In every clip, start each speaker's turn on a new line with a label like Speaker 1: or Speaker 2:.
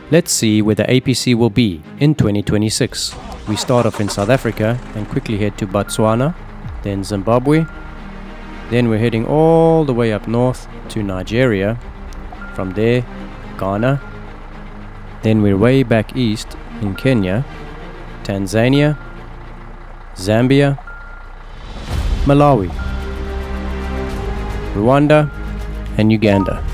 Speaker 1: Let's see where the APC will be in 2026. We start off in South Africa and quickly head to Botswana, then Zimbabwe. Then we're heading all the way up north to Nigeria. From there, Ghana. Then we're way back east in Kenya, Tanzania, Zambia, Malawi, Rwanda, and Uganda.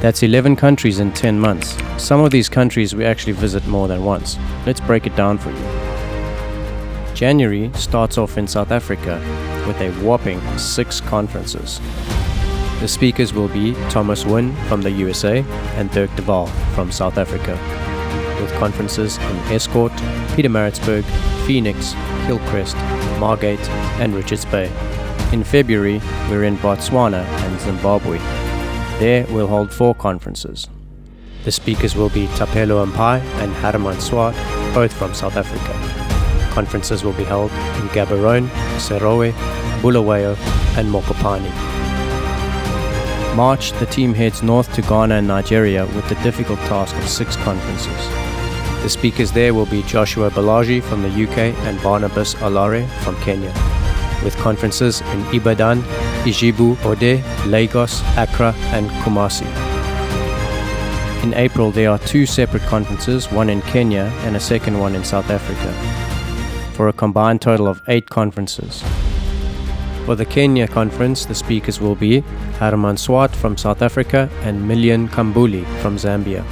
Speaker 1: That's 11 countries in 10 months. Some of these countries we actually visit more than once. Let's break it down for you. January starts off in South Africa with a whopping 6 conferences. The speakers will be Thomas Wynne from the USA and Dirk de Waal from South Africa, with conferences in Escort, Pietermaritzburg, Phoenix, Hillcrest, Margate, and Richards Bay. In February, we're in Botswana and Zimbabwe. There we'll hold 4 conferences. The speakers will be Tapelo Mpai and Herman Swart, both from South Africa. Conferences will be held in Gaborone, Serowe, Bulawayo, and Mokopane. March, the team heads north to Ghana and Nigeria with the difficult task of 6 conferences. The speakers there will be Joshua Balaji from the UK and Barnabas Alare from Kenya, with conferences in Ibadan, Ijibu, Ode, Lagos, Accra, and Kumasi. In April, there are 2 separate conferences, one in Kenya and a second one in South Africa, for a combined total of 8 conferences. For the Kenya conference, the speakers will be Herman Swart from South Africa and Million Kambuli from Zambia,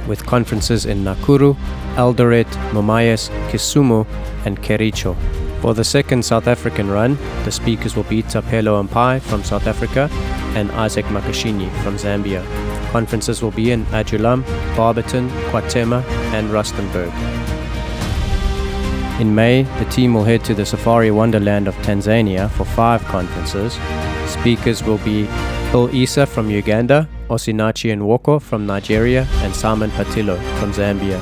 Speaker 1: with conferences in Nakuru, Eldoret, Mumias, Kisumu, and Kericho. For the second South African run, the speakers will be Tapelo Mpai from South Africa and Isaac Makashini from Zambia. Conferences will be in Adulam, Barberton, Kwatema, and Rustenburg. In May, the team will head to the Safari Wonderland of Tanzania for 5 conferences. Speakers will be Bill Isa from Uganda, Osinachi Nwoko from Nigeria, and Simon Patilo from Zambia.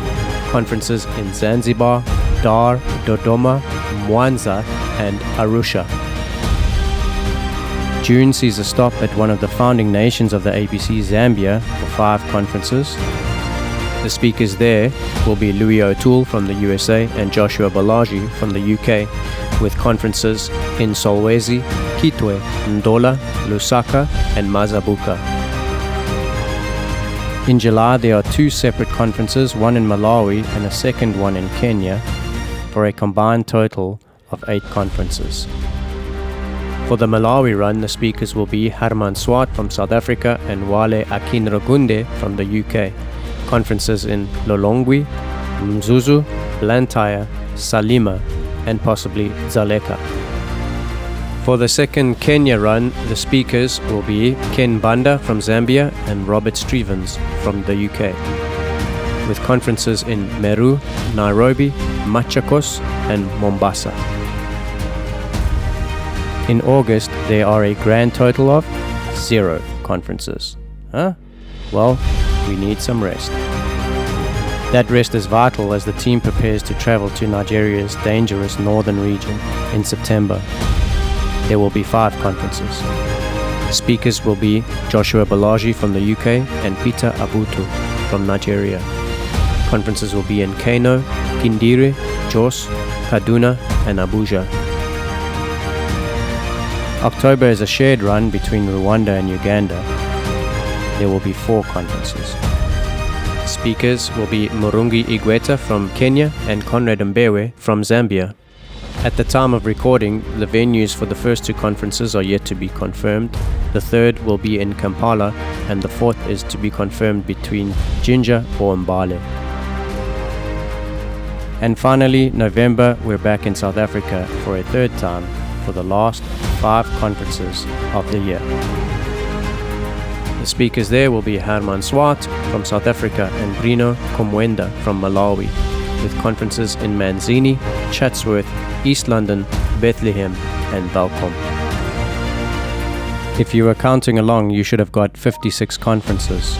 Speaker 1: Conferences in Zanzibar, Dar, Dodoma, Mwanza, and Arusha. June sees a stop at one of the founding nations of the APC, Zambia, for 5 conferences. The speakers there will be Louis O'Toole from the USA and Joshua Balaji from the UK, with conferences in Solwezi, Kitwe, Ndola, Lusaka, and Mazabuka. In July, there are 2 separate conferences, one in Malawi and a second one in Kenya, for a combined total of 8 conferences. For the Malawi run, the speakers will be Herman Swart from South Africa and Wale Akinrogunde from the UK. Conferences in Lolongwe, Mzuzu, Blantyre, Salima, and possibly Dzaleka. For the second Kenya run, the speakers will be Ken Banda from Zambia and Robert Strevens from the UK, with conferences in Meru, Nairobi, Machakos, and Mombasa. In August, there are a grand total of 0 conferences. Well, we need some rest. That rest is vital as the team prepares to travel to Nigeria's dangerous northern region in September. There will be 5 conferences. Speakers will be Joshua Balaji from the UK and Peter Abutu from Nigeria. Conferences will be in Kano, Kindiri, Jos, Kaduna, and Abuja. October is a shared run between Rwanda and Uganda. There will be 4 conferences. Speakers will be Murungi Igweta from Kenya and Conrad Mbewe from Zambia. At the time of recording, the venues for the first 2 conferences are yet to be confirmed. The third will be in Kampala, and the fourth is to be confirmed between Jinja or Mbale. And finally, November, we're back in South Africa for a third time for the last 5 conferences of the year. The speakers there will be Herman Swart from South Africa and Brino Komwenda from Malawi, with conferences in Manzini, Chatsworth, East London, Bethlehem, and Balcom. If you were counting along, you should have got 56 conferences.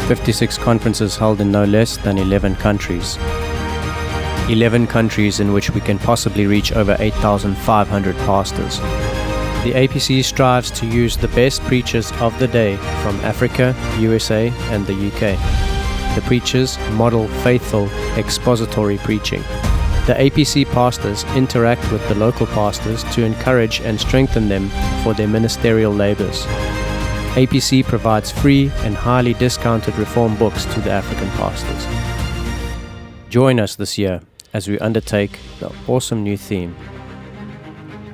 Speaker 1: 56 conferences held in no less than 11 countries. 11 countries in which we can possibly reach over 8,500 pastors. The APC strives to use the best preachers of the day from Africa, USA, and the UK. The preachers model faithful, expository preaching. The APC pastors interact with the local pastors to encourage and strengthen them for their ministerial labors. APC provides free and highly discounted reform books to the African pastors. Join us this year as we undertake the awesome new theme,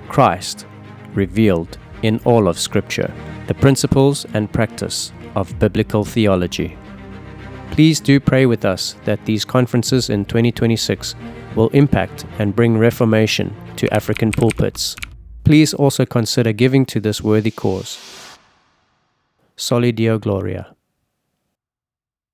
Speaker 1: Christ revealed in all of Scripture, the principles and practice of biblical theology. Please do pray with us that these conferences in 2026 will impact and bring reformation to African pulpits. Please also consider giving to this worthy cause. Soli Deo Gloria.